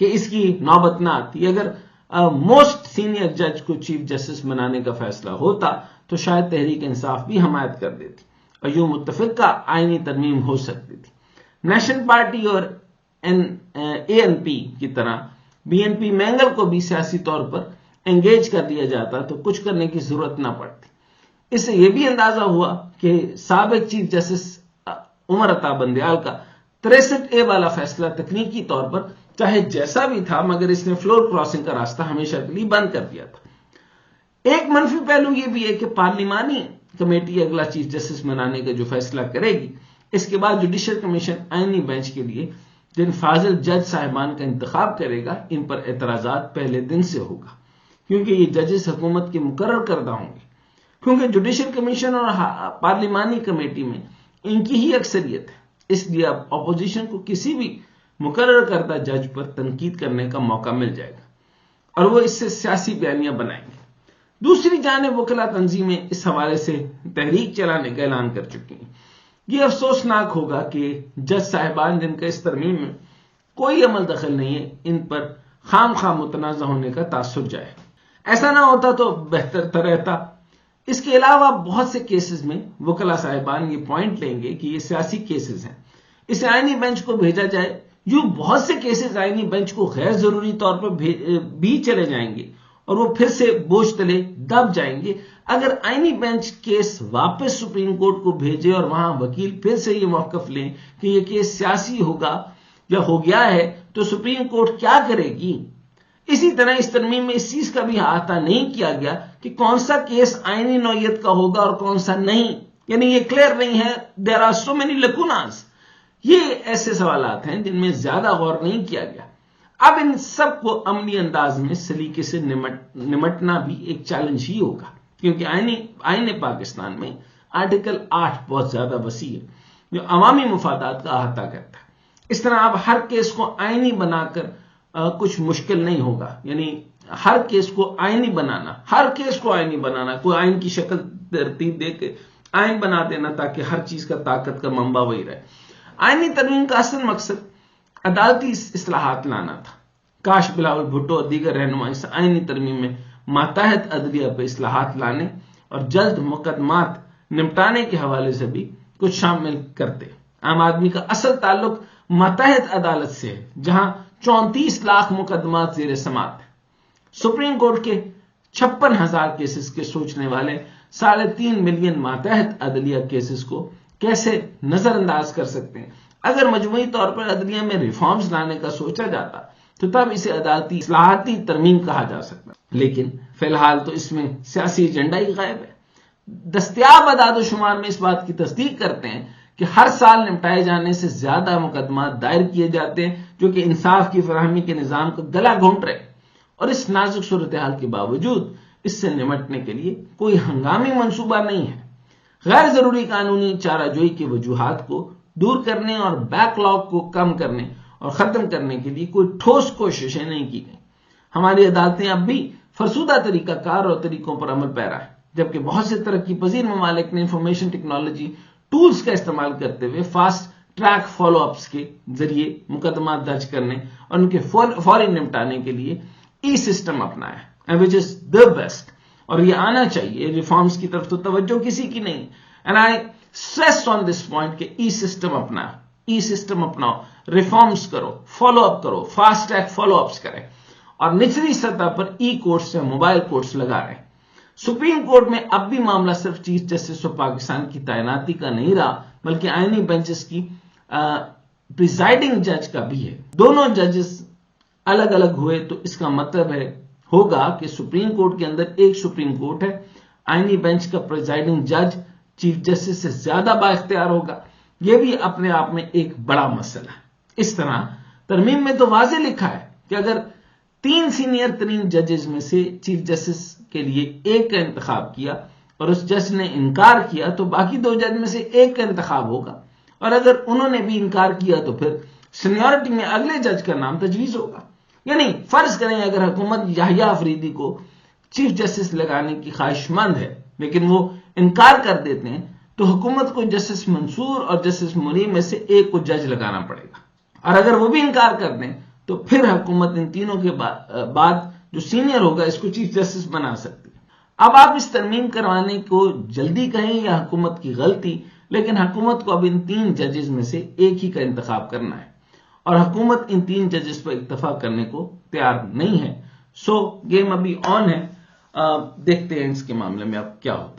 کہ اس کی نوبت نہ آتی. اگر موسٹ سینئر جج کو چیف جسٹس بنانے کا فیصلہ ہوتا تو شاید تحریک انصاف بھی حمایت کر دیتی اور یوں متفقہ آئینی ترمیم ہو سکتی تھی. نیشنل پارٹی اور ANP کی طرح BNP مینگل کو بھی سیاسی طور پر انگیج کر دیا جاتا تو کچھ کرنے کی ضرورت نہ پڑتی. اس سے یہ بھی اندازہ ہوا کہ سابق چیف جسٹس عمر عطا بندیال کا 63A والا فیصلہ تکنیکی طور پر چاہے جیسا بھی تھا مگر اس نے فلور کراسنگ کا راستہ ہمیشہ کے لیے بند کر دیا تھا. ایک منفی پہلو یہ بھی ہے کہ پارلیمانی کمیٹی اگلا چیف جسٹس بنانے کا جو فیصلہ کرے گی اس کے بعد جوڈیشل کمیشن آئینی بینچ کے لیے جن فاضل جج صاحبان کا انتخاب کرے گا ان پر اعتراضات پہلے دن سے ہوگا کیونکہ یہ ججز حکومت کے مقرر کردہ ہوں گے. کیونکہ جوڈیشل کمیشن اور پارلیمانی کمیٹی میں ان کی ہی اکثریت ہے اس لیے اب اپوزیشن کو کسی بھی مقرر کردہ جج پر تنقید کرنے کا موقع مل جائے گا اور وہ اس سے سیاسی بیانیاں بنائیں گے. دوسری جانب وکلا تنظیمیں اس حوالے سے تحریک چلانے کا اعلان کر چکی ہیں. یہ افسوسناک ہوگا کہ جج صاحبان جن کا اس ترمیم میں کوئی عمل دخل نہیں ہے ان پر خام خواہ متنازع ہونے کا تاثر جائے. ایسا نہ ہوتا تو بہتر تر رہتا. اس کے علاوہ بہت سے کیسز میں وکلا صاحبان یہ پوائنٹ لیں گے کہ یہ سیاسی کیسز ہیں اسے آئینی بینچ کو بھیجا جائے. یوں بہت سے کیسز آئینی بینچ کو غیر ضروری طور پر بھی چلے جائیں گے اور وہ پھر سے بوجھ تلے دب جائیں گے. اگر آئینی بینچ کیس واپس سپریم کورٹ کو بھیجے اور وہاں وکیل پھر سے یہ موقف لیں کہ یہ کیس سیاسی ہوگا یا ہو گیا ہے تو سپریم کورٹ کیا کرے گی. اسی طرح اس ترمیم میں اس چیز کا بھی احاطہ نہیں کیا گیا کہ کون سا کیس آئینی نوعیت کا ہوگا اور کون سا نہیں. یعنی یہ کلیئر نہیں ہے. There are so many lacunas. یہ ایسے سوالات ہیں جن میں زیادہ غور نہیں کیا گیا. اب ان سب کو عملی انداز میں سلیقے سے نمٹنا بھی ایک چیلنج ہی ہوگا کیونکہ آئین پاکستان میں آرٹیکل 8 بہت زیادہ وسیع ہے جو عوامی مفادات کا احاطہ کرتا ہے. اس طرح اب ہر کیس کو آئینی بنا کر کچھ مشکل نہیں ہوگا. یعنی ہر کیس کو آئینی بنانا کوئی آئین کی شکل ترتیب دے کے آئین بنا دینا تاکہ ہر چیز کا طاقت کا منبع وہی رہے. آئینی ترمیم کا اصل مقصد عدالتی اصلاحات لانا تھا. کاش بلاول بھٹو اور دیگر رہنما اس آئینی ترمیم میں ماتحت عدلیہ پہ اصلاحات لانے اور جلد مقدمات نمٹانے کے حوالے سے بھی کچھ شامل کرتے. عام آدمی کا اصل تعلق ماتحت عدالت سے ہے جہاں 34 لاکھ مقدمات زیر سماعت ہیں. سپریم کورٹ کے 56,000 کیسز کے سوچنے والے 3.5 ملین ماتحت عدلیہ کیسز کو کیسے نظر انداز کر سکتے ہیں. اگر مجموعی طور پر عدلیہ میں ریفارمز لانے کا سوچا جاتا تو تب اسے عدالتی اصلاحاتی ترمیم کہا جا سکتا. لیکن فی الحال تو اس میں سیاسی ایجنڈا ہی غائب ہے. دستیاب اعداد و شمار میں اس بات کی تصدیق کرتے ہیں کہ ہر سال نمٹائے جانے سے زیادہ مقدمات دائر کیے جاتے ہیں جو کہ انصاف کی فراہمی کے نظام کو گلا گھونٹ رہے. اور اس نازک صورتحال کے باوجود اس سے نمٹنے کے لیے کوئی ہنگامی منصوبہ نہیں ہے. غیر ضروری قانونی چارہ جوئی کی وجوہات کو دور کرنے اور بیک لاگ کو کم کرنے اور ختم کرنے کے لیے کوئی ٹھوس کوششیں نہیں کی گئی. ہماری عدالتیں اب بھی فرسودہ طریقہ کار اور طریقوں پر عمل پیرا ہے جبکہ بہت سے ترقی پذیر ممالک نے انفارمیشن ٹیکنالوجی ٹولز کا استعمال کرتے ہوئے فاسٹ ٹریک فالو اپس کے ذریعے مقدمات درج کرنے اور ان کے فوری نمٹانے کے لیے ای سسٹم اپنایا ہے which is the best. اور یہ آنا چاہیے. ریفارمز کی طرف تو توجہ کسی کی نہیں. And I stress on this point کہ ای سسٹم اپناؤ, ریفارمز کرو, فالو اپ کرو, فاسٹ ٹریک فالو اپس کریں اور نچلی سطح پر ای کورٹس یا موبائل کورٹس لگا رہے ہیں. سپریم کورٹ میں اب بھی معاملہ صرف چیف جسٹس آف پاکستان کی تعیناتی کا نہیں رہا بلکہ آئینی بینچز کی پریزائڈنگ جج کا بھی ہے. دونوں ججز الگ الگ ہوئے تو اس کا مطلب ہوگا کہ سپریم کورٹ کے اندر ایک سپریم کورٹ ہے. آئینی بینچ کا پریزائڈنگ جج چیف جسٹس سے زیادہ با اختیار ہوگا. یہ بھی اپنے آپ میں ایک بڑا مسئلہ ہے. اس طرح ترمیم میں تو واضح لکھا ہے کہ اگر 3 سینئر ترین ججز میں سے چیف جسٹس کے لیے ایک کا انتخاب کیا اور اس جج نے انکار کیا تو باقی 2 جج میں سے ایک کا انتخاب ہوگا اور اگر انہوں نے بھی انکار کیا تو پھر سینیورٹی میں اگلے جج کا نام تجویز ہوگا. یعنی فرض کریں اگر حکومت یحییٰ افریدی کو چیف جسٹس لگانے کی خواہش مند ہے لیکن وہ انکار کر دیتے ہیں تو حکومت کو جسٹس منصور اور جسٹس منیر میں سے ایک کو جج لگانا پڑے گا اور اگر وہ بھی انکار کر دیں تو پھر حکومت ان تینوں کے بعد جو سینئر ہوگا اس کو چیف جسٹس بنا سکتی ہے۔ اب آپ اس ترمیم کروانے کو جلدی کہیں یا حکومت کی غلطی، لیکن حکومت کو اب ان 3 ججز میں سے ایک ہی کا انتخاب کرنا ہے، اور حکومت ان 3 ججز پر اتفاق کرنے کو تیار نہیں ہے۔ سو گیم ابھی آن ہے، دیکھتے ہیں اس کے معاملے میں اب کیا ہوتا ہے۔